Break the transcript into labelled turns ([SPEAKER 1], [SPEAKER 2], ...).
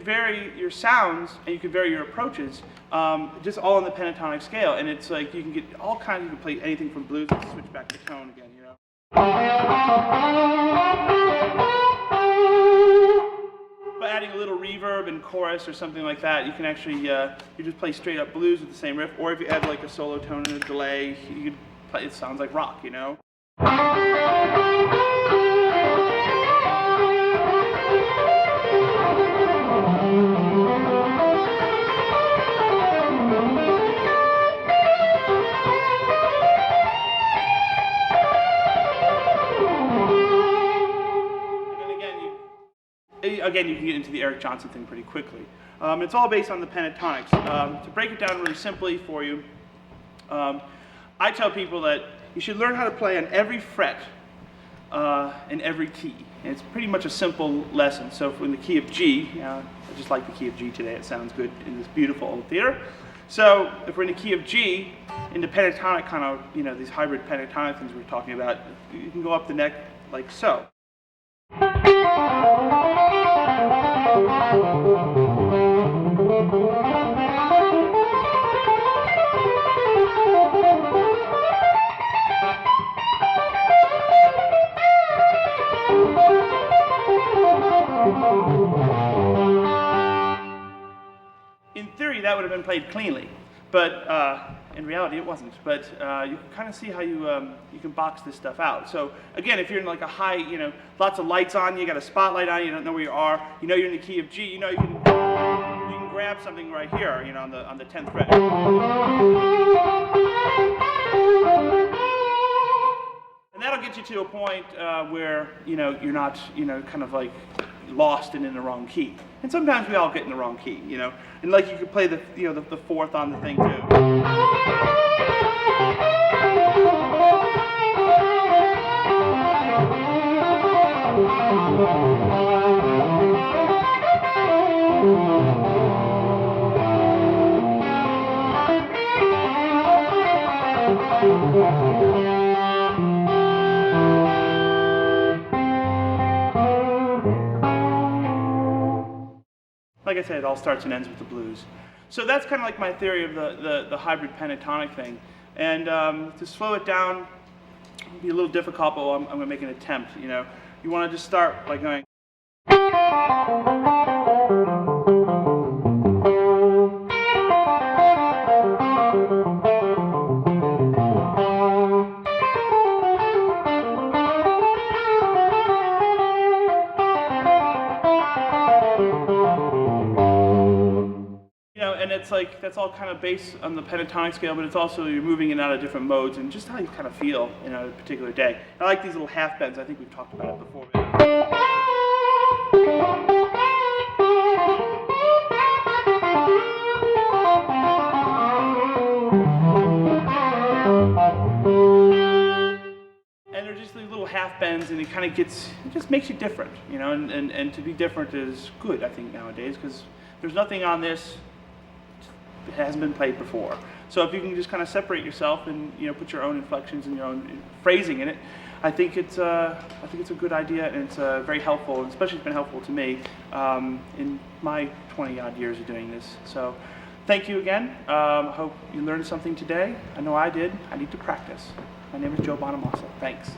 [SPEAKER 1] vary your sounds and you can vary your approaches, just all on the pentatonic scale. And it's like you can get all kinds. You can play anything from blues. Let's switch back to tone again. You know. By adding a little reverb and chorus or something like that, you can actually you just play straight up blues with the same riff. Or if you add like a solo tone and a delay, you could play. It sounds like rock. You know. Again, you can get into the Eric Johnson thing pretty quickly. It's all based on the pentatonics. To break it down really simply for you, I tell people that you should learn how to play on every fret in every key. And it's pretty much a simple lesson. So in the key of G, I just like the key of G today, it sounds good in this beautiful old theater. So if we're in the key of G, in the pentatonic kind of, these hybrid pentatonic things we're talking about, you can go up the neck like so. In theory, that would have been played cleanly, but in reality, it wasn't. But you can kind of see how you can box this stuff out. So again, if you're in like a high, lots of lights on, you got a spotlight on, you don't know where you are, you're in the key of G, you can grab something right here, on the 10th fret. And that'll get you to a point where you're not kind of like lost and in the wrong key. And sometimes we all get in the wrong key, and like you could play the the fourth on the thing too. Like I said, it all starts and ends with the blues. So that's kind of like my theory of the hybrid pentatonic thing. And to slow it down, it'll be a little difficult, but I'm going to make an attempt. You want to just start by going. And it's like, that's all kind of based on the pentatonic scale, but it's also, you're moving in and out of different modes and just how you kind of feel in a particular day. I like these little half bends. I think we've talked about it before. And they're just these little half bends, and it just makes you different, and to be different is good, I think, nowadays, because there's nothing on this. It hasn't been played before. So if you can just kind of separate yourself and put your own inflections and your own phrasing in it, I think it's a good idea, and it's very helpful, and especially it's been helpful to me in my 20-odd years of doing this. So thank you again. Hope you learned something today. I know I did. I need to practice. My name is Joe Bonamassa. Thanks.